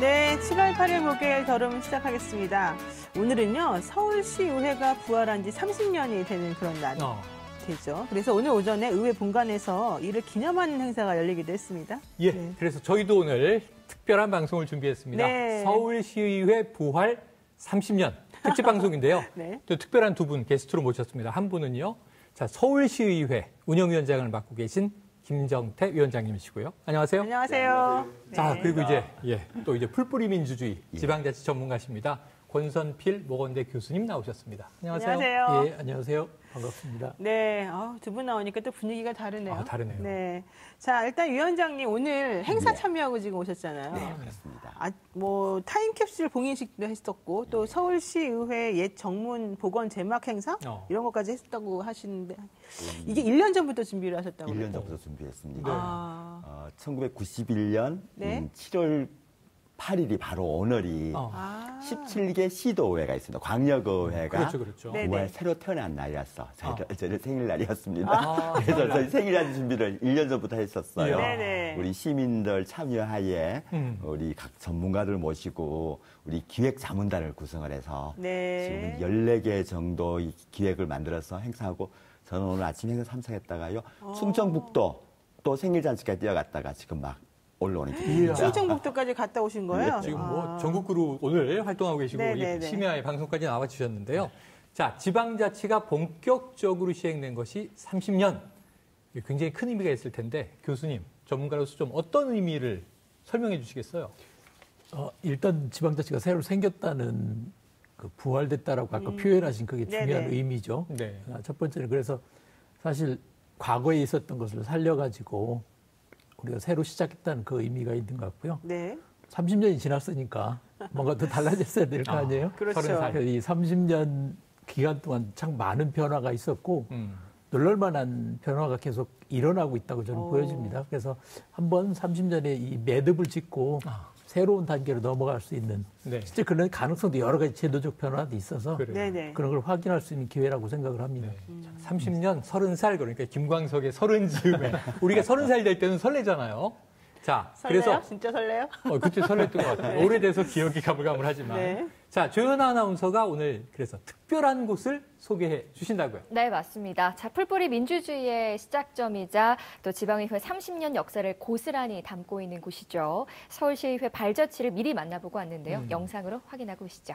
네, 7월 8일 목요일 더룸 시작하겠습니다. 오늘은요, 서울시의회가 부활한 지 30년이 되는 그런 날이 되죠. 그래서 오늘 오전에 의회 본관에서 이를 기념하는 행사가 열리기도 했습니다. 예, 네. 그래서 저희도 오늘 특별한 방송을 준비했습니다. 네. 서울시의회 부활 30년 특집 방송인데요. 네. 또 특별한 두 분 게스트로 모셨습니다. 한 분은요, 자, 서울시의회 운영위원장을 맡고 계신 김정태 위원장님이시고요. 안녕하세요. 안녕하세요. 자, 네. 그리고 또 이제 풀뿌리 민주주의 지방자치 전문가십니다. 권선필 모건대 교수님 나오셨습니다. 안녕하세요. 안녕하세요. 예, 안녕하세요. 반갑습니다. 네, 두 분 나오니까 또 분위기가 다르네요. 다르네요. 네. 자, 일단 위원장님 오늘 행사 참여하고 지금 오셨잖아요. 네, 그렇습니다. 뭐 타임캡슐 봉인식도 했었고 또 서울시의회 옛 정문 복원 제막 행사 이런 것까지 했다고 하시는데 이게 1년 전부터 준비를 하셨다고 1년 전부터 준비했습니다. 아. 1991년 네. 7월 8일이 바로 오늘이 17개 시도의회가 있습니다. 광역의회가 그렇죠. 부활 새로 태어난 날이었어. 저희 생일날이었습니다. 그래서 저희 생일날 준비를 1년 전부터 했었어요. 네네. 우리 시민들 참여하에 우리 각 전문가들 모시고 우리 기획자문단을 구성을 해서 네. 지금 14개 정도 이 기획을 만들어서 행사하고 저는 오늘 아침 행사 참석했다가요. 충청북도 또 생일잔치까지 뛰어갔다가 지금 막 올라오는 길입니다. 충청북도까지 갔다 오신 거예요? 지금 뭐 전국구로 오늘 활동하고 계시고 심야에 방송까지 나와주셨는데요. 자, 지방자치가 본격적으로 시행된 것이 30년. 굉장히 큰 의미가 있을 텐데 교수님, 전문가로서 좀 어떤 의미를 설명해 주시겠어요? 일단 지방자치가 새로 생겼다는 그 부활됐다라고 아까 표현하신 그게 중요한 의미죠. 네. 첫 번째는 그래서 사실 과거에 있었던 것을 살려가지고 우리가 새로 시작했다는 그 의미가 있는 것 같고요. 네. 30년이 지났으니까 뭔가 더 달라졌어야 될 거 아니에요? 그렇죠. 30살. 이 30년 기간 동안 참 많은 변화가 있었고 놀랄만한 변화가 계속 일어나고 있다고 저는 보여집니다. 그래서 한번 30년의 이 매듭을 짓고 새로운 단계로 넘어갈 수 있는 실제 그런 가능성도 여러 가지 제도적 변화도 있어서 그런 걸 확인할 수 있는 기회라고 생각을 합니다. 30년, 30살, 그러니까 김광석의 30즈음에 우리가 30살 될 때는 설레잖아요. 자, 설레요? 그래서 진짜 설레요? 그때 설렜던 것 같아요. 오래돼서 기억이 가물가물하지만. 네. 자, 조현아 아나운서가 오늘 그래서 특별한 곳을 소개해 주신다고요. 네, 맞습니다. 자, 풀뿌리 민주주의의 시작점이자 또 지방의회 30년 역사를 고스란히 담고 있는 곳이죠. 서울시의회 발자취를 미리 만나보고 왔는데요. 영상으로 확인하고 오시죠.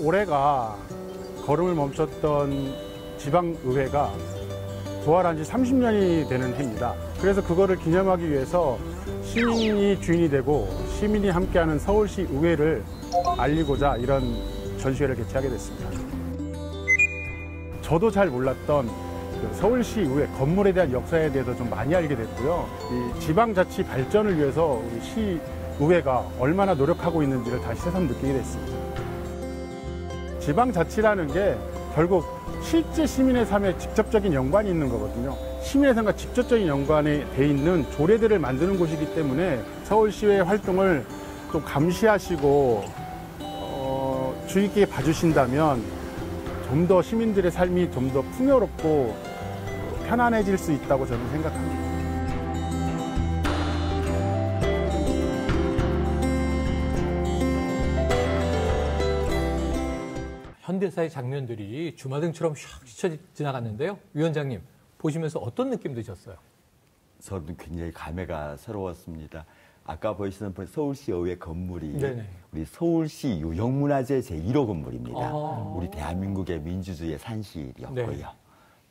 올해가 걸음을 멈췄던 지방의회가 부활한 지 30년이 되는 해입니다. 그래서 그거를 기념하기 위해서 시민이 주인이 되고 시민이 함께하는 서울시 의회를 알리고자 이런 전시회를 개최하게 됐습니다. 저도 잘 몰랐던 그 서울시 의회 건물에 대한 역사에 대해서 좀 많이 알게 됐고요. 이 지방자치 발전을 위해서 우리 시의회가 얼마나 노력하고 있는지를 다시 새삼 느끼게 됐습니다. 지방자치라는 게 결국 실제 시민의 삶에 직접적인 연관이 있는 거거든요. 시민의 삶과 직접적인 연관이 돼 있는 조례들을 만드는 곳이기 때문에 서울시의 활동을 좀 감시하시고 주의 깊게 봐주신다면 좀 더 시민들의 삶이 좀 더 풍요롭고 편안해질 수 있다고 저는 생각합니다. 현대사의 장면들이 주마등처럼 샥 스쳐 지나갔는데요. 위원장님, 보시면서 어떤 느낌 드셨어요? 저도 굉장히 감회가 새로웠습니다. 아까 보시는 서울시 의회 건물이 우리 서울시 유형문화재 제1호 건물입니다. 우리 대한민국의 민주주의의 산실이었고요.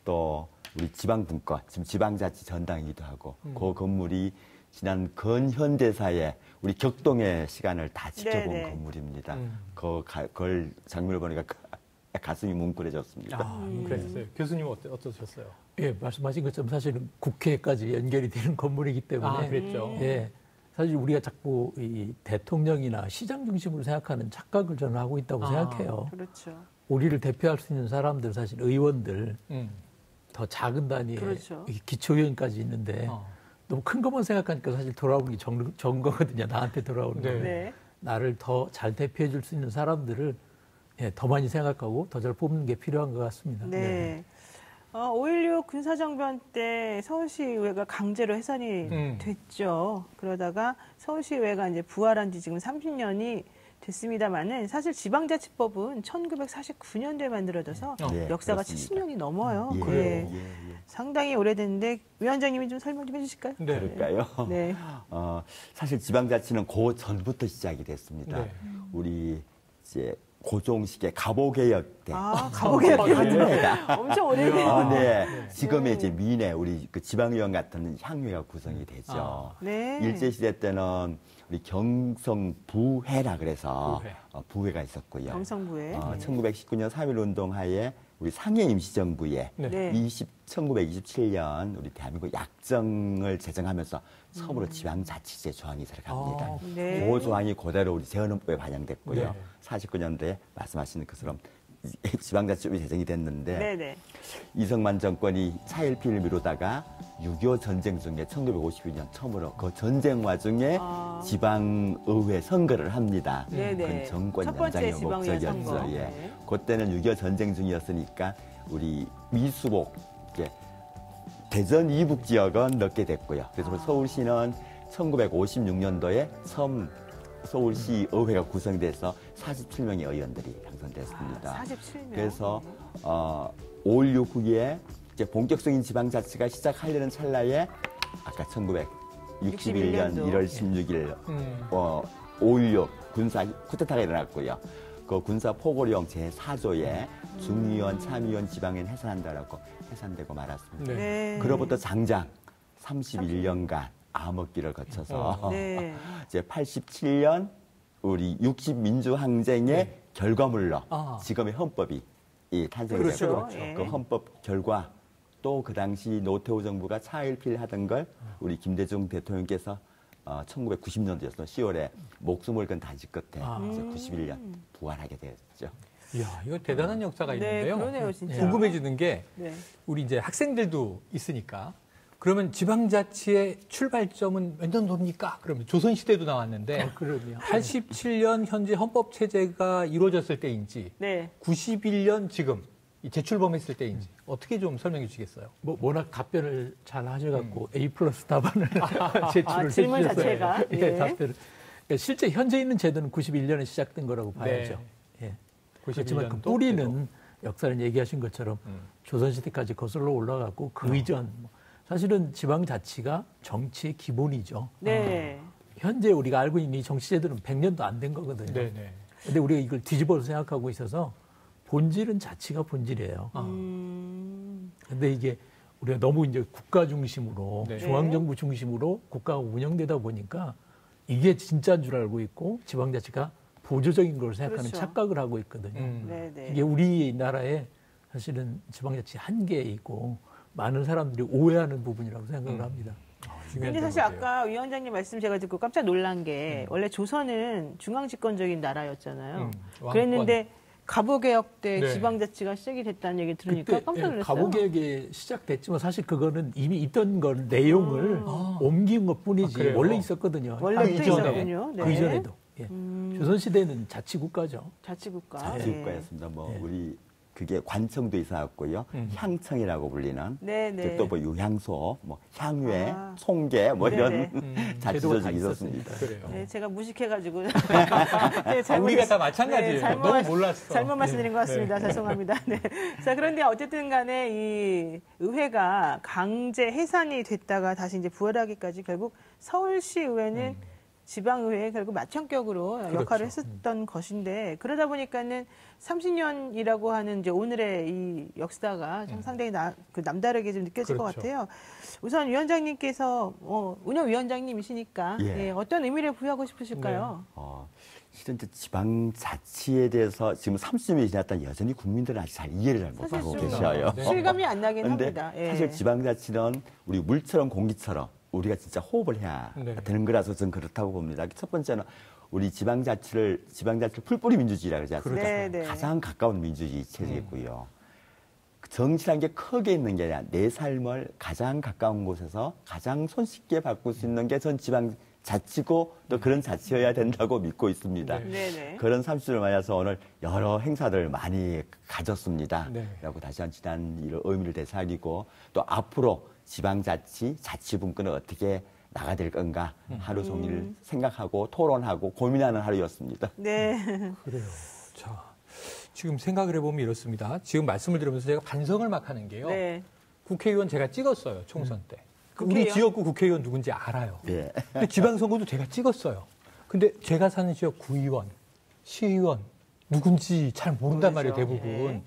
또 우리 지방분권, 지금 지방자치 전당이기도 하고 그 건물이 지난 근현대사에 우리 격동의 시간을 다 지켜본 건물입니다. 그걸 장면을 보니까 가슴이 뭉클해졌습니다. 그랬어요. 교수님 어떠셨어요? 예, 말씀하신 것처럼 사실은 국회까지 연결이 되는 건물이기 때문에 그랬죠. 예, 사실 우리가 자꾸 이 대통령이나 시장 중심으로 생각하는 착각을 저는 하고 있다고 생각해요. 그렇죠. 우리를 대표할 수 있는 사람들, 사실 의원들, 더 작은 단위의 그렇죠. 기초의원까지 있는데 너무 큰 것만 생각하니까 사실 돌아오는 게 적은 거거든요. 나한테 돌아오는 거. 네. 나를 더 잘 대표해 줄 수 있는 사람들을 더 많이 생각하고 더 잘 뽑는 게 필요한 것 같습니다. 네. 5.16 군사정변 때 서울시의회가 강제로 해산이 됐죠. 그러다가 서울시의회가 이제 부활한 지 지금 30년이 됐습니다만은 사실 지방자치법은 1949년도에 만들어져서 역사가 그렇습니다. 70년이 넘어요. 예. 상당히 오래됐는데 위원장님이 좀 설명 좀 해주실까요? 네. 그럴까요? 네. 사실 지방자치는 그 전부터 시작이 됐습니다. 네. 우리 이제 고종식의 갑오개혁 때. 갑오개혁 때. 향회가. 엄청 오래됐네요. 네. 지금의 이제 민회, 우리 그 지방의원 같은 향회가 구성이 되죠. 네. 일제시대 때는 우리 경성부회라 그래서 부회가 있었고요. 경성부회. 1919년 3.1운동 하에 우리 상해 임시정부에 네. 1927년 우리 대한민국 약정을 제정하면서 처음으로 지방자치제 조항이 들어갑니다. 네. 그 조항이 그대로 우리 재헌헌법에 반영됐고요. 네. 49년도에 말씀하시는 것처럼 지방자치법이 제정이 됐는데 네네. 이승만 정권이 차일피일 미루다가 6.25 전쟁 중에 1952년 처음으로 그 전쟁 와중에 지방의회 선거를 합니다. 네네. 그건 정권 첫 번째 연장의 지방의회 선거. 목적이었죠. 예. 네. 그때는 6.25 전쟁 중이었으니까 우리 미수복 대전 이북 지역은 넣게 됐고요. 그래서 서울시는 1956년도에 서울시 의회가 구성돼서 47명의 의원들이 당선됐습니다. 47명. 그래서 5.16 후에 이제 본격적인 지방자치가 시작하려는 찰나에 아까 1961년 1월 16일 5.16 군사 쿠데타가 일어났고요. 그 군사 포고령 제4조에 중의원, 참의원, 지방의원 해산한다라고 해산되고 말았습니다. 네. 그로부터 장장 31년간 암흑기를 거쳐서 네. 이제 87년 우리 60민주항쟁의 결과물로 지금의 헌법이 탄생이 그렇죠. 됐고 예. 그 헌법 결과 또 그 당시 노태우 정부가 차일피일 하던 걸 우리 김대중 대통령께서 1990년도였어요. 10월에 목숨을 건 다짐 끝에 이제 91년 부활하게 되었죠. 이야, 이거 대단한 역사가 네, 있는데요. 그러네요, 진짜. 궁금해지는 게 네. 우리 이제 학생들도 있으니까 그러면 지방자치의 출발점은 몇 년도입니까? 그러면 조선시대도 나왔는데 그럼요. 87년 현재 헌법체제가 이루어졌을 때인지 네. 91년 지금 재출범했을 때인지 어떻게 좀 설명해 주시겠어요? 워낙 답변을 잘 하셔갖고 A+ 답안을 제출을 질문 해주셔서 자체가? 예, 예. 답변을. 그러니까 실제 현재 있는 제도는 91년에 시작된 거라고 봐야죠. 예. 그렇지만 그 91년도 뿌리는 역사는 얘기하신 것처럼 조선시대까지 거슬러 올라가고 그 이전 사실은 지방자치가 정치의 기본이죠. 네. 현재 우리가 알고 있는 이 정치제도는 100년도 안 된 거거든요. 네네. 근데 우리가 이걸 뒤집어서 생각하고 있어서 본질은 자치가 본질이에요. 근데 이게 우리가 너무 이제 국가 중심으로 네. 중앙정부 중심으로 국가가 운영되다 보니까 이게 진짜인 줄 알고 있고 지방자치가 보조적인 걸 생각하는 그렇죠. 착각을 하고 있거든요. 네네. 이게 우리나라의 사실은 지방자치 한계이고 많은 사람들이 오해하는 부분이라고 생각을 합니다. 근데 사실 아까 위원장님 말씀 제가 듣고 깜짝 놀란 게 원래 조선은 중앙집권적인 나라였잖아요. 그랬는데 갑오개혁 때 네. 지방자치가 시작이 됐다는 얘기 들으니까 깜짝 놀랐어요. 갑오개혁이 시작됐지만 사실 그거는 이미 있던 걸 내용을 옮긴 것뿐이지 그래요? 원래 있었거든요. 원래 또 이전에. 있었군요. 네. 그 이전에도. 예. 조선시대는 자치국가죠. 자치국가. 자치국가였습니다. 우리 그게 관청도 있었고요. 향청이라고 불리는 네네. 또 뭐 유향소, 뭐 향회, 총계 뭐 이런 자치 제도가 다 조직이 있었습니다. 그래요. 네, 제가 무식해가지고. 네, 우리가 다 마찬가지예요. 너무 몰랐어. 잘못 말씀드린 것 같습니다. 죄송합니다. 네. 자, 그런데 어쨌든 간에 이 의회가 강제 해산이 됐다가 다시 이제 부활하기까지 결국 서울시 의회는 지방의회에 결국 맏형격으로 역할을 했었던 것인데 그러다 보니까는 30년이라고 하는 이제 오늘의 이 역사가 좀 상당히 남다르게 좀 느껴질 것 같아요. 우선 위원장님께서 운영위원장님이시니까 예. 어떤 의미를 부여하고 싶으실까요? 실은 이제 지방자치에 대해서 지금 30년이 지났다 여전히 국민들은 아직 잘 이해를 잘 못하고 계셔요. 실감이 안 나긴 그런데 합니다. 예. 사실 지방자치는 우리 물처럼 공기처럼 우리가 진짜 호흡을 해야 되는 거라서 저는 그렇다고 봅니다. 첫 번째는 우리 지방자치 풀뿌리 민주주의라고 그러지 않습니까? 네. 가장 가까운 민주주의 체제고요. 정치란 게 크게 있는 게 아니라 내 삶을 가장 가까운 곳에서 가장 손쉽게 바꿀 수 있는 게 전 지방자치고 또 그런 자치여야 된다고 믿고 있습니다. 네. 그런 30주를 맞아서 오늘 여러 행사들 많이 가졌습니다. 네. 라고 다시 한 지난 의미를 되새기고 또 앞으로 지방자치, 자치분권을 어떻게 나가야 될 건가 하루 종일 생각하고 토론하고 고민하는 하루였습니다. 네. 그래요. 자, 지금 생각을 해보면 이렇습니다. 지금 말씀을 들으면서 제가 반성을 막 하는 게요. 네. 국회의원 제가 찍었어요. 총선 때. 국회의원? 우리 지역구 국회의원 누군지 알아요. 예. 근데 지방선거도 제가 찍었어요. 근데 제가 사는 지역 구의원, 시의원 누군지 잘 모른단 말이에요. 대부분. 네.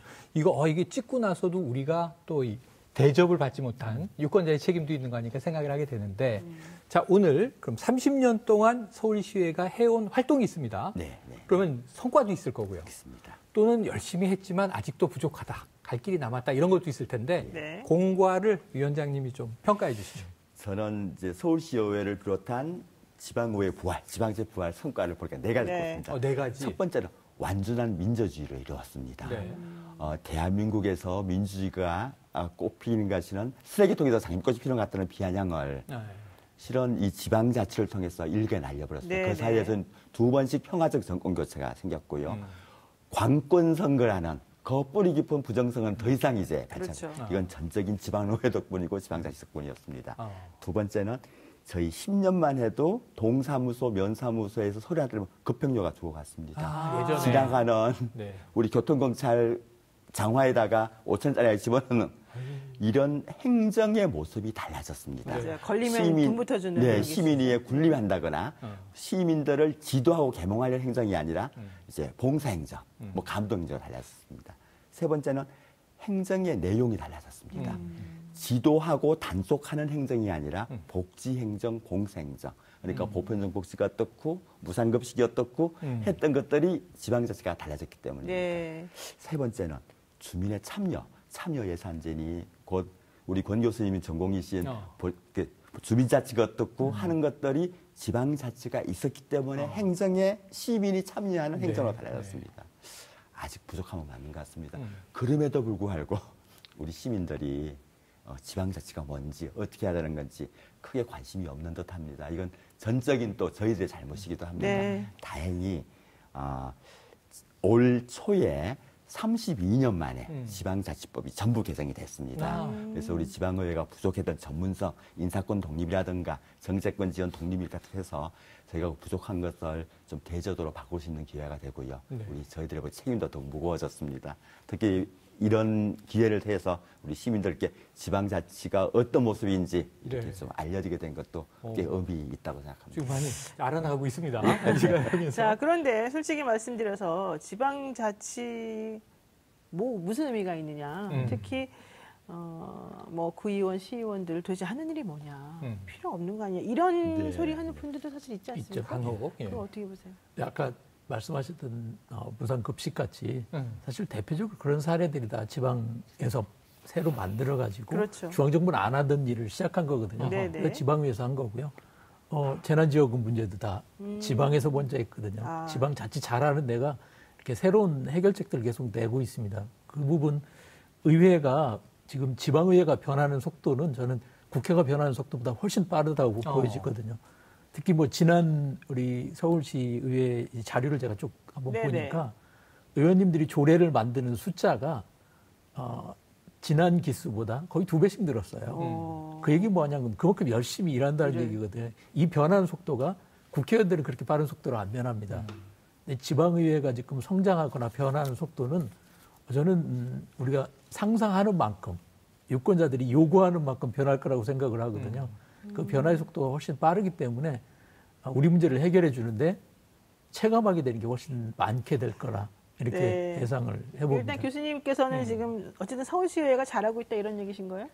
이게 찍고 나서도 우리가 또 이 대접을 받지 못한 유권자의 책임도 있는 거 아니까 생각을 하게 되는데 자, 오늘 그럼 30년 동안 서울시의회가 해온 활동이 있습니다. 네. 그러면 성과도 있을 거고요. 있습니다. 또는 열심히 했지만 아직도 부족하다. 갈 길이 남았다. 이런 것도 있을 텐데 네. 공과를 위원장님이 좀 평가해 주시죠. 저는 이제 서울시의회를 비롯한 지방의회 부활, 지방제 부활 성과를 보니까 네 가지 꼽습니다. 네 가지. 첫 번째는 완전한 민주주의를 이루었습니다. 네. 대한민국에서 민주주의가 꽃피는 것은 쓰레기통에서 장미꽃이 피는 것 같다는 비아냥을 실은 이 지방자치를 통해서 일개 날려버렸어요. 네, 그 사이에서는 두 번씩 평화적 정권 교체가 생겼고요. 관권 선거라는 그 뿌리 깊은 부정성은 더 이상 이제 그렇죠. 이건 전적인 지방의회 덕분이고 지방자치 덕분이었습니다. 두 번째는 저희 10년만 해도 동사무소, 면사무소에서 소리를 들으면 급행료가 죽어갔습니다. 예전에. 지나가는 네. 우리 교통경찰 장화에다가 5천짜리 집어넣는 이런 행정의 모습이 달라졌습니다. 맞아요. 걸리면 돈부터 주는. 네, 시민이 군림한다거나 시민들을 지도하고 계몽하려는 행정이 아니라 이제 봉사행정, 뭐 감독행정으로 달라졌습니다. 세 번째는 행정의 내용이 달라졌습니다. 지도하고 단속하는 행정이 아니라 복지행정, 공사행정. 그러니까 보편정복지가 어떻고 무상급식이 어떻고 했던 것들이 지방자치가 달라졌기 때문입니다. 네. 세 번째는 주민의 참여 예산제니 곧 우리 권 교수님이 전공이신 주민자치가 어떻고 하는 것들이 지방자치가 있었기 때문에 행정에 시민이 참여하는 행정으로 달라졌습니다. 아직 부족함은 맞는 것 같습니다. 그럼에도 불구하고 우리 시민들이 지방자치가 뭔지 어떻게 해야 되는 건지 크게 관심이 없는 듯합니다. 이건 전적인 또 저희들의 잘못이기도 합니다. 네. 다행히 올 초에 32년 만에 지방자치법이 전부 개정이 됐습니다. 그래서 우리 지방의회가 부족했던 전문성, 인사권 독립이라든가 정책권 지원 독립을 해서 저희가 부족한 것을 좀 대저도로 바꿀 수 있는 기회가 되고요. 네. 우리 저희들의 책임도 더 무거워졌습니다. 특히 이런 기회를 통해서 우리 시민들께 지방자치가 어떤 모습인지 이렇게 네. 좀 알려지게 된 것도 꽤 의미 있다고 생각합니다. 지금 많이 알아나가고 있습니다. 시간에서. 자, 그런데 솔직히 말씀드려서 지방자치 무슨 의미가 있느냐. 특히 뭐 구의원, 시의원들 도대체 하는 일이 뭐냐. 필요 없는 거 아니야. 이런 소리 하는 분들도 사실 있지 않습니까? 있죠, 간혹. 예. 그거 어떻게 보세요? 아까 말씀하셨던 무상급식같이 사실 대표적으로 그런 사례들이 다 지방에서 새로 만들어가지고 그렇죠. 중앙정부는 안 하던 일을 시작한 거거든요. 그래서 지방위에서 한 거고요. 재난지원금 문제도 다 지방에서 먼저 했거든요. 지방자치 잘하는 데가 이렇게 새로운 해결책들을 계속 내고 있습니다. 그 부분 의회가 지금 지방의회가 변하는 속도는 저는 국회가 변하는 속도보다 훨씬 빠르다고 보여지거든요. 특히 뭐 지난 우리 서울시 의회 자료를 제가 쭉 한번 보니까 의원님들이 조례를 만드는 숫자가 지난 기수보다 거의 2배씩 늘었어요. 그 얘기 뭐냐면 그만큼 열심히 일한다는 얘기거든요. 이 변하는 속도가 국회의원들은 그렇게 빠른 속도로 안 변합니다. 근데 지방의회가 지금 성장하거나 변하는 속도는 저는 우리가 상상하는 만큼 유권자들이 요구하는 만큼 변할 거라고 생각을 하거든요. 그 변화의 속도가 훨씬 빠르기 때문에 우리 문제를 해결해 주는데 체감하게 되는 게 훨씬 많게 될 거라 이렇게 예상을 해봅니다. 일단 교수님께서는 지금 어쨌든 서울시의회가 잘하고 있다 이런 얘기신 거예요?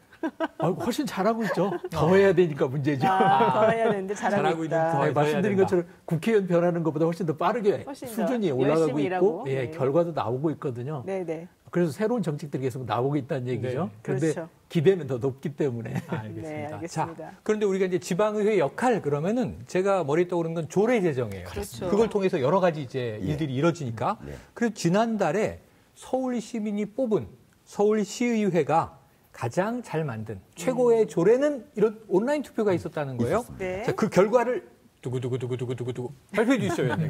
훨씬 잘하고 있죠. 더 해야 되니까 문제죠. 더 해야 되는데 잘하고 있다. 말씀드린 것처럼 국회의원 변하는 것보다 훨씬 더 빠르게 훨씬 수준이 더 올라가고 있고 일하고. 결과도 나오고 있거든요. 네네. 그래서 새로운 정책들이 계속 나오고 있다는 얘기죠. 네. 그런데 그렇죠. 기대는 더 높기 때문에. 알겠습니다. 네, 알겠습니다. 자, 그런데 우리가 이제 지방의회 역할 그러면은 제가 머리에 떠오르는 건 조례 제정이에요. 그렇죠. 그걸 통해서 여러 가지 이제 일들이 이뤄지니까. 네. 그래서 지난달에 서울 시민이 뽑은 서울시의회가 가장 잘 만든 최고의 조례는 이런 온라인 투표가 있었다는 거예요. 네. 자, 그 결과를 두구두구두구두구두구 발표해 주시죠, 위원님.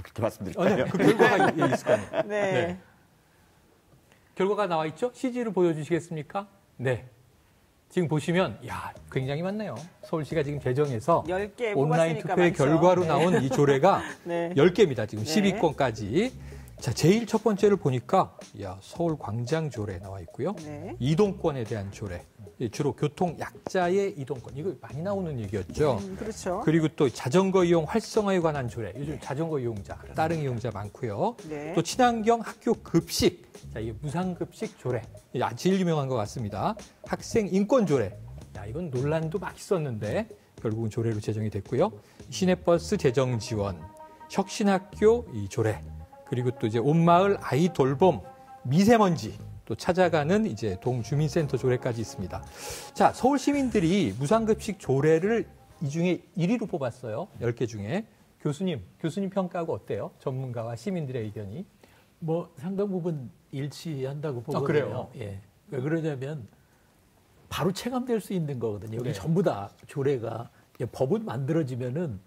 그렇게 말씀드릴까요? 네, 그 결과가 있을 거 아니에요. 네. 네. 결과가 나와 있죠? CG를 보여주시겠습니까? 네. 지금 보시면, 야, 굉장히 많네요. 서울시가 지금 제정해서 10개 온라인 뽑았으니까 투표의 많죠. 결과로 네. 나온 이 조례가 네. 10개입니다. 지금 네. 10위권까지. 자, 제일 첫 번째를 보니까, 야, 서울 광장 조례 나와 있고요. 네. 이동권에 대한 조례. 주로 교통 약자의 이동권. 이거 많이 나오는 얘기였죠. 그렇죠. 그리고 또 자전거 이용 활성화에 관한 조례. 요즘 자전거 이용자, 따릉 이용자 많고요. 네. 또 친환경 학교 급식. 자, 이게 무상급식 조례. 제일 유명한 것 같습니다. 학생 인권 조례. 야, 이건 논란도 막 있었는데 결국은 조례로 제정이 됐고요. 시내버스 재정 지원, 혁신학교 이 조례. 그리고 또 이제 온마을 아이 돌봄, 미세먼지. 또 찾아가는 이제 동주민센터 조례까지 있습니다. 자, 서울 시민들이 무상급식 조례를 이 중에 1위로 뽑았어요. 10개 중에. 교수님 평가하고 어때요? 전문가와 시민들의 의견이. 뭐 상당 부분 일치한다고 보거든요. 그래요? 예. 왜 그러냐면 바로 체감될 수 있는 거거든요. 네. 이게 전부 다 조례가 법은 만들어지면은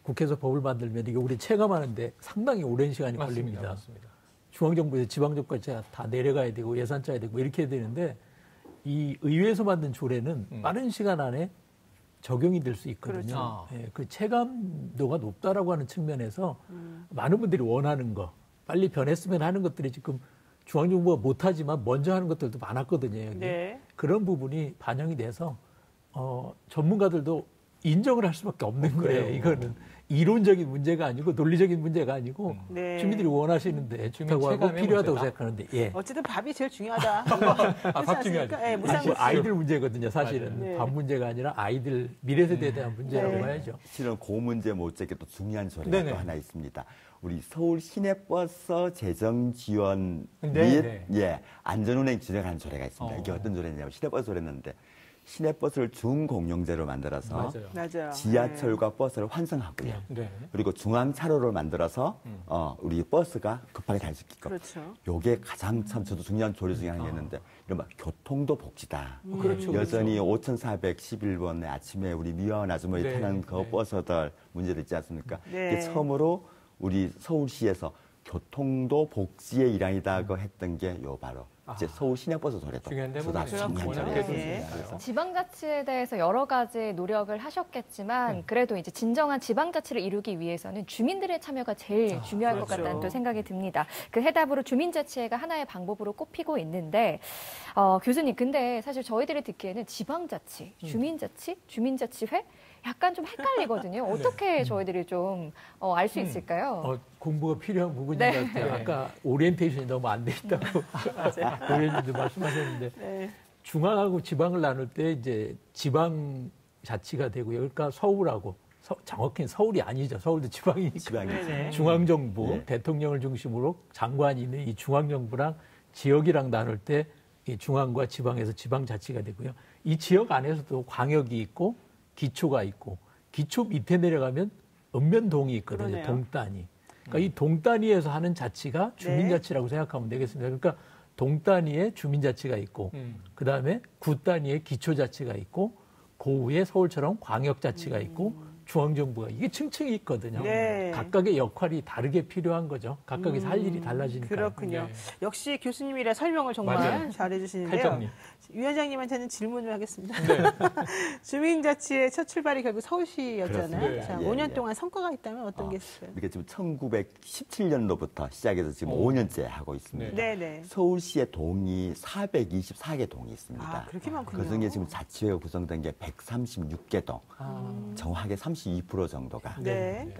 국회에서 법을 만들면 이게 우리 체감하는데 상당히 오랜 시간이 걸립니다. 맞습니다. 중앙정부에서 지방정부까지 다 내려가야 되고 예산 짜야 되고 이렇게 해야 되는데 이 의회에서 만든 조례는 빠른 시간 안에 적용이 될 수 있거든요. 그렇죠. 예, 그 체감도가 높다라고 하는 측면에서 많은 분들이 원하는 거 빨리 변했으면 하는 것들이 지금 중앙정부가 못하지만 먼저 하는 것들도 많았거든요. 여기. 네. 그런 부분이 반영이 돼서 전문가들도 인정을 할 수밖에 없는 거예요. 이거는 이론적인 문제가 아니고 논리적인 문제가 아니고 네. 주민들이 원하시는데 좋다고 하고 체감의 필요하다고 문제다. 생각하는데 예. 어쨌든 밥이 제일 중요하다. 밥 중요하죠. 네, 뭐 무상급식. 아이들 문제거든요. 사실은 네. 밥 문제가 아니라 아이들 미래 세대에 대한 문제라고 네. 봐야죠. 실은 그 문제 못지않게 또 중요한 조례가 네네. 또 하나 있습니다. 우리 서울 시내버스 재정 지원 네네. 및 안전운행 진행하는 조례가 있습니다. 이게 어떤 조례냐면 시내버스 조례인데 시내버스를 준공용제로 만들어서 맞아요. 지하철과 버스를 환승하고요. 네. 그리고 중앙 차로를 만들어서 우리 버스가 급하게 달 수 있게끔. 그렇죠. 요게 가장 참 저도 중요한 조례 중에 하나였는데 이른바 교통도 복지다. 그렇죠. 여전히 5,411번에 아침에 우리 미화원 아주머니 타는 그 버스들 문제도 있지 않습니까? 네. 이게 처음으로 우리 서울시에서 교통도 복지의 일환이다고 했던 게 요 바로 이제 서울 시내버스 조례도 중요한 저도 아주 대목이네요. 중요한 워낙 조례입니다. 네. 그래서 지방자치에 대해서 여러 가지 노력을 하셨겠지만 그래도 이제 진정한 지방자치를 이루기 위해서는 주민들의 참여가 제일 중요할 것 그렇죠. 같다는 또 생각이 듭니다. 그 해답으로 주민자치회가 하나의 방법으로 꼽히고 있는데 교수님 근데 사실 저희들이 듣기에는 지방자치, 주민자치, 주민자치회 약간 좀 헷갈리거든요. 어떻게 저희들이 좀 알 수 있을까요? 공부가 필요한 부분인 네. 것 같아요. 아까 오리엔테이션이 너무 안 돼 있다고 의원님도 말씀하셨는데 네. 중앙하고 지방을 나눌 때 이제 지방 자치가 되고요. 그러니까 서울하고 정확히는 서울이 아니죠. 서울도 지방이니까. 지방이죠. 중앙정부, 네. 대통령을 중심으로 장관이 있는 이 중앙정부랑 지역이랑 나눌 때 이 중앙과 지방에서 지방자치가 되고요. 이 지역 안에서도 광역이 있고 기초가 있고 기초 밑에 내려가면 읍면동이 있거든요. 그러네요. 동단위. 그러니까 이 동단위에서 하는 자치가 주민자치라고 생각하면 되겠습니다. 그러니까 동단위에 주민자치가 있고 그다음에 구단위에 기초자치가 있고 고위에 서울처럼 광역자치가 있고 중앙정부가 이게 층층이 있거든요. 네. 각각의 역할이 다르게 필요한 거죠. 각각에서 할 일이 달라지니까. 그렇군요. 네. 역시 교수님이라 설명을 정말 맞아요. 잘해주시는데요. 칼정리. 위원장님한테는 질문을 하겠습니다. 네. 주민자치의 첫 출발이 결국 서울시였잖아요. 그렇습니다. 자, 예, 5년 예. 동안 성과가 있다면 어떤 게 있을까요? 이게 지금 1917년도부터 시작해서 지금 5년째 하고 있습니다. 네네. 서울시의 동이 424개 동이 있습니다. 아, 그렇게 많군요. 그 중에 지금 자치회가 구성된 게 136개 동, 정확하게 32% 정도가. 네.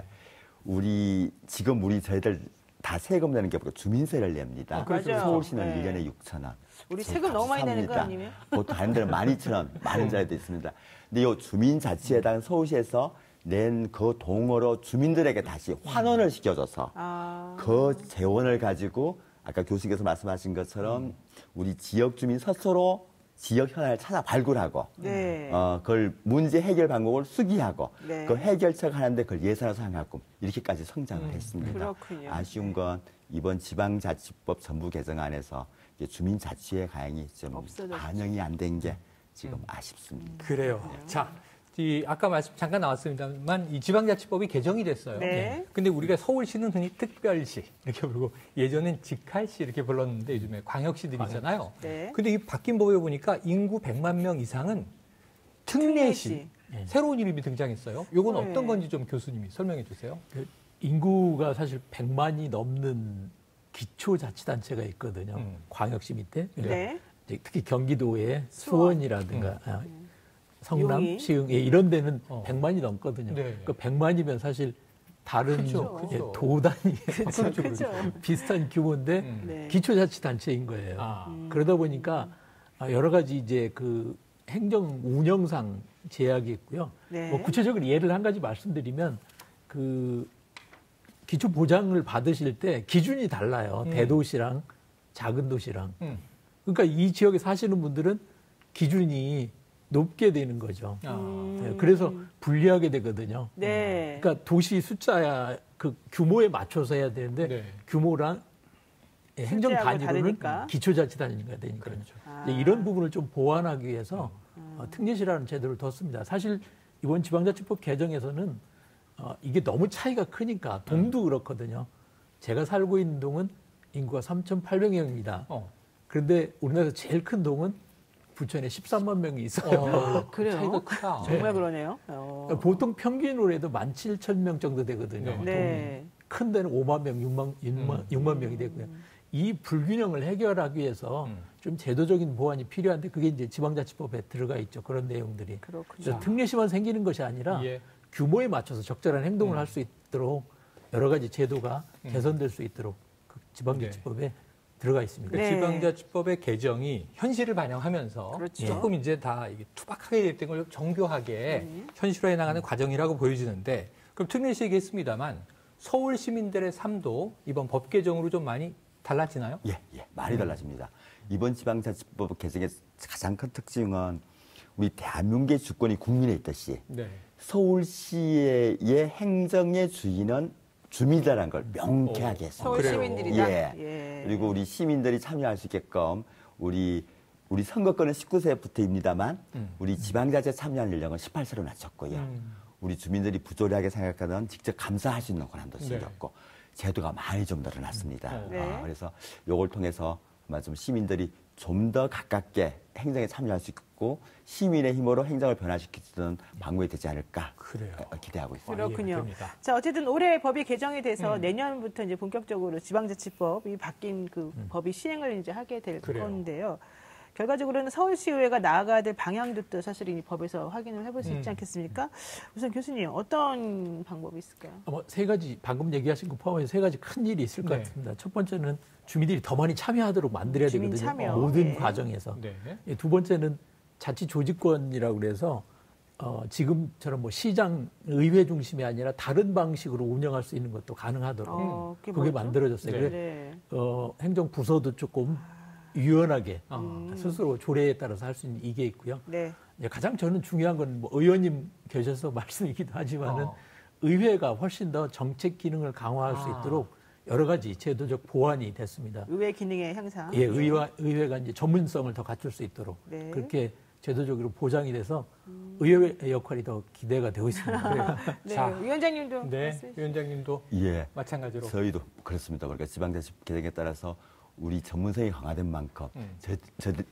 저희들 다 세금 내는 게 아니고 주민세를 냅니다. 맞아요. 서울시는 네. 1년에 6,000원. 우리 세금 너무 많이 내는 거 아니에요? 보통 다른 데는 12,000원, 많은 자리도 있습니다. 근데 이 주민자치에다가 서울시에서 낸 그 동으로 주민들에게 다시 환원을 시켜줘서 그 재원을 가지고 아까 교수님께서 말씀하신 것처럼 우리 지역 주민 스스로 지역 현안을 찾아 발굴하고 그걸 문제 해결 방법을 수기하고 그 해결책 하는데 그걸 예산을 사용하고 이렇게까지 성장을 했습니다. 그렇군요. 아쉬운 건 이번 지방자치법 전부 개정안에서 주민자치의 가행이 좀 반영이 안 된 게 지금 아쉽습니다. 그래요. 자, 아까 말씀 잠깐 나왔습니다만 이 지방자치법이 개정이 됐어요. 네. 근데 우리가 서울시는 흔히 특별시 이렇게 부르고 예전엔 직할시 이렇게 불렀는데 요즘에 광역시들이 있잖아요. 네. 근데 이 바뀐 법에 보니까 인구 100만 명 이상은 특례시. 새로운 이름이 등장했어요. 이건 어떤 건지 좀 교수님이 설명해 주세요. 인구가 사실 100만이 넘는 기초자치단체가 있거든요. 광역시 밑에. 네. 특히 경기도의 수원이라든가 성남, 용인. 시흥 이런 데는 100만이 넘거든요. 네. 그 100만이면 사실 다른 그렇죠. 도 단위 그렇죠. 비슷한 규모인데 기초자치단체인 거예요. 그러다 보니까 여러 가지 이제 그 행정 운영상 제약이 있고요. 뭐 구체적으로 예를 한 가지 말씀드리면 그 기초 보장을 받으실 때 기준이 달라요. 대도시랑 작은 도시랑. 그러니까 이 지역에 사시는 분들은 기준이 높게 되는 거죠. 그래서 불리하게 되거든요. 네. 그러니까 도시 숫자야 그 규모에 맞춰서 해야 되는데 규모랑 행정 단위로는 기초자치단위가 되니까 그렇죠. 이런 부분을 좀 보완하기 위해서 특례시라는 제도를 뒀습니다. 사실 이번 지방자치법 개정에서는 이게 너무 차이가 크니까 동도 그렇거든요. 제가 살고 있는 동은 인구가 3,800명입니다. 그런데 우리나라에서 제일 큰 동은 부천에 13만 명이 있어요. 그래요? 차이가 크다. 정말 그러네요. 보통 평균으로 해도 17,000명 정도 되거든요. 네. 큰 데는 5만 명, 6만 명이 되고요. 이 불균형을 해결하기 위해서 좀 제도적인 보완이 필요한데 그게 이제 지방자치법에 들어가 있죠. 그런 내용들이. 그래서 특례시만 생기는 것이 아니라 규모에 맞춰서 적절한 행동을 할 수 있도록 여러 가지 제도가 개선될 수 있도록 그 지방자치법에 들어가 있습니다. 네. 지방자치법의 개정이 현실을 반영하면서 조금 이제 다 이게 투박하게 됐던 걸 정교하게 현실화해 나가는 과정이라고 보여지는데 그럼 특례시 얘기했습니다만 서울 시민들의 삶도 이번 법 개정으로 좀 많이 달라지나요? 예, 많이 달라집니다. 이번 지방자치법 개정의 가장 큰 특징은 우리 대한민국의 주권이 국민에 있듯이 서울시의 행정의 주인은 주민이라는 걸 명쾌하게 했습니다. 서울 시민들이다. 그리고 우리 시민들이 참여할 수 있게끔 우리 선거권은 19세부터입니다만 우리 지방자치 참여하는 연령은 18세로 낮췄고요. 우리 주민들이 부조리하게 생각하던 직접 감사할 수 있는 권한도 생겼고 제도가 많이 좀 늘어났습니다. 그래서 이걸 통해서 아마 좀 시민들이 좀 더 가깝게 행정에 참여할 수 있고 시민의 힘으로 행정을 변화시키는 방법이 되지 않을까 기대하고 있습니다. 그렇군요. 자, 어쨌든 올해 법이 개정이 돼서 내년부터 이제 본격적으로 지방자치법이 바뀐 그 법이 시행을 이제 하게 될 건데요. 결과적으로는 서울시의회가 나아가야 될 방향도 또 사실 이 법에서 확인을 해볼 수 있지 않겠습니까? 우선 교수님 어떤 방법이 있을까요? 세 가지 방금 얘기하신 거 포함해서 세 가지 큰 일이 있을 것 같습니다. 첫 번째는 주민들이 더 많이 참여하도록 만들어야 되거든요. 참여. 모든 과정에서. 두 번째는 자치 조직권이라고 그래서 지금처럼 뭐 시장 의회 중심이 아니라 다른 방식으로 운영할 수 있는 것도 가능하도록 그게 만들어졌어요. 행정 부서도 조금 유연하게 스스로 조례에 따라서 할 수 있는 이게 있고요. 가장 저는 중요한 건 뭐 의원님 계셔서 말씀이기도 하지만은 의회가 훨씬 더 정책 기능을 강화할 수 있도록 여러 가지 제도적 보완이 됐습니다. 의회 기능의 향상. 의회가 이제 전문성을 더 갖출 수 있도록 그렇게 제도적으로 보장이 돼서 의회 역할이 더 기대가 되고 있습니다. 자, 위원장님도 위원장님도 마찬가지로 저희도 그렇습니다. 그러니까 지방자치법 개정에 따라서 우리 전문성이 강화된 만큼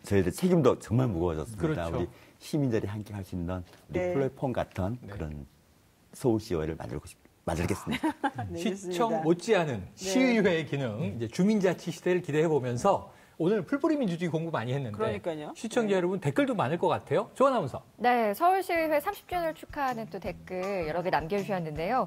저희들 책임도 정말 무거워졌습니다. 우리 시민들이 함께 할 수 있는 우리 플랫폼 같은 그런 서울시의회를 만들겠습니다. 시청 못지않은 시의회의 기능, 이제 주민자치 시대를 기대해 보면서 오늘 풀뿌리 민주주의 공부 많이 했는데 그러니까요. 시청자 여러분 댓글도 많을 것 같아요. 조원 아나운서. 네, 서울시의회 30주년을 축하하는 또 댓글 여러 개 남겨주셨는데요.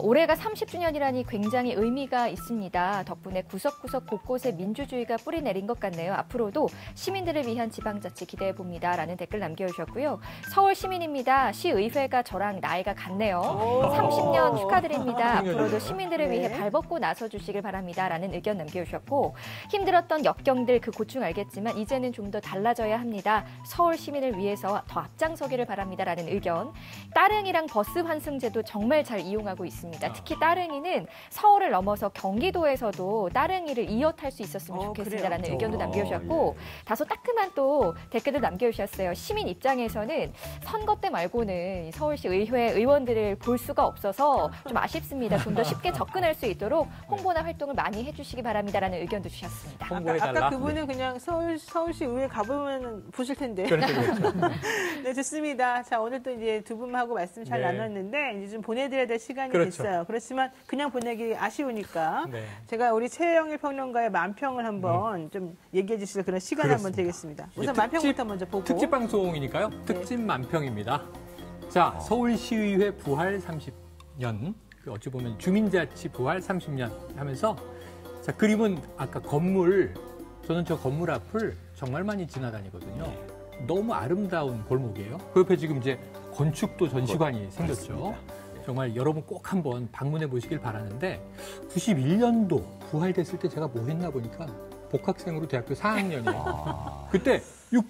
올해가 30주년이라니 굉장히 의미가 있습니다. 덕분에 구석구석 곳곳에 민주주의가 뿌리 내린 것 같네요. 앞으로도 시민들을 위한 지방자치 기대해봅니다. 라는 댓글 남겨주셨고요. 서울 시민입니다. 시의회가 저랑 나이가 같네요. 30년 축하드립니다. 앞으로도 시민들을 위해 발벗고 나서주시길 바랍니다. 라는 의견 남겨주셨고 힘들었던 역경들 그 고충 알겠지만 이제는 좀 더 달라져야 합니다. 서울 시민을 위해서 더 앞장서기를 바랍니다라는 의견. 따릉이랑 버스 환승제도 정말 잘 이용하고 있습니다. 특히 따릉이는 서울을 넘어서 경기도에서도 따릉이를 이어 탈 수 있었으면 좋겠습니다라는 의견도 남겨주셨고 다소 따끔한 또 댓글도 남겨주셨어요. 시민 입장에서는 선거 때 말고는 서울시 의회 의원들을 볼 수가 없어서 좀 아쉽습니다. 좀 더 쉽게 접근할 수 있도록 홍보나 활동을 많이 해주시기 바랍니다라는 의견도 주셨습니다. 아까 그분은 그냥 서울시 의회 가보면 보실 텐데. 그렇죠. 네, 좋습니다. 자, 오늘 또 이제 두 분하고 말씀 잘 나눴는데 이제 좀 보내드려야 될 시간이 됐어요. 그렇지만 그냥 보내기 아쉬우니까 제가 우리 최영일 평론가의 만평을 한번 좀 얘기해 주실 그런 시간 한번 드리겠습니다. 우선 만평부터 먼저 보고. 특집 방송이니까요. 특집 만평입니다. 자, 서울시의회 부활 30년, 어찌 보면 주민자치 부활 30년 하면서 자, 그림은 아까 건물, 저는 저 건물 앞을 정말 많이 지나다니거든요. 너무 아름다운 골목이에요. 그 옆에 지금 이제 건축도 전시관이 생겼죠. 정말 여러분 꼭 한번 방문해 보시길 바라는데 91년도 부활됐을 때 제가 뭐 했나 보니까 복학생으로 대학교 4학년이에요. 그때 60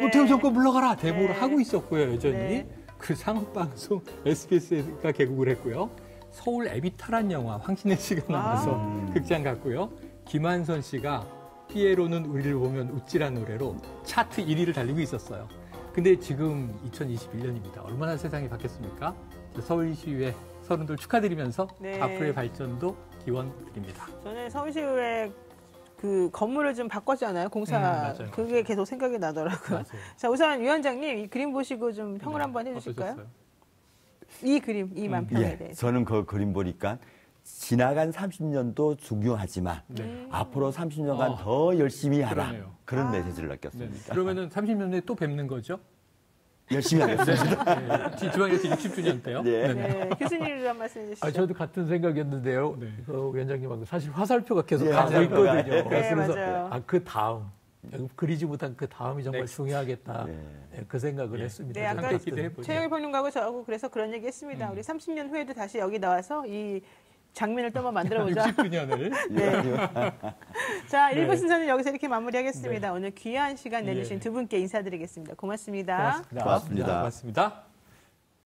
노태우 정권 물러가라 대보를 하고 있었고요. 여전히 그 상업방송 SBS가 개국을 했고요. 서울 에비타란 영화 황신혜 씨가 나와서 극장 갔고요. 김한선 씨가 피에로는 우리를 보면 웃지란 노래로 차트 1위를 달리고 있었어요. 근데 지금 2021년입니다. 얼마나 세상이 바뀌었습니까? 서울시의회 서른들 축하드리면서 앞으로의 발전도 기원 드립니다. 저는 서울시의회 그 건물을 좀 바꿨잖아요. 공사. 그게 계속 생각이 나더라고요. 자, 우선 위원장님 이 그림 보시고 좀 평을 한번 해주실까요? 어떠셨어요? 이 그림, 이 만평에 대해서. 저는 그 그림 보니까 지나간 30년도 중요하지만 앞으로 30년간 더 열심히 하라. 그런 메시지를 느꼈습니다. 그러면은 30년 내에 또 뵙는 거죠? 열심히 하겠습니다. 지방자치 60주년 때요? 교수님도 한 말씀 해주시죠. 저도 같은 생각이었는데요. 그 위원장님하고 사실 화살표가 계속 가고 있거든요. 그래서 그 다음, 그리지 못한 그 다음이 정말 중요하겠다. 그 생각을 했습니다. 네, 아까 최영일 평론가하고 저하고 그래서 그런 얘기 했습니다. 우리 30년 후에도 다시 여기 나와서 이 장면을 또 한번 만들어보자. 60주년을. 자, 1부 순서는 여기서 이렇게 마무리하겠습니다. 오늘 귀한 시간 내주신 두 분께 인사드리겠습니다. 고맙습니다. 고맙습니다. 고맙습니다.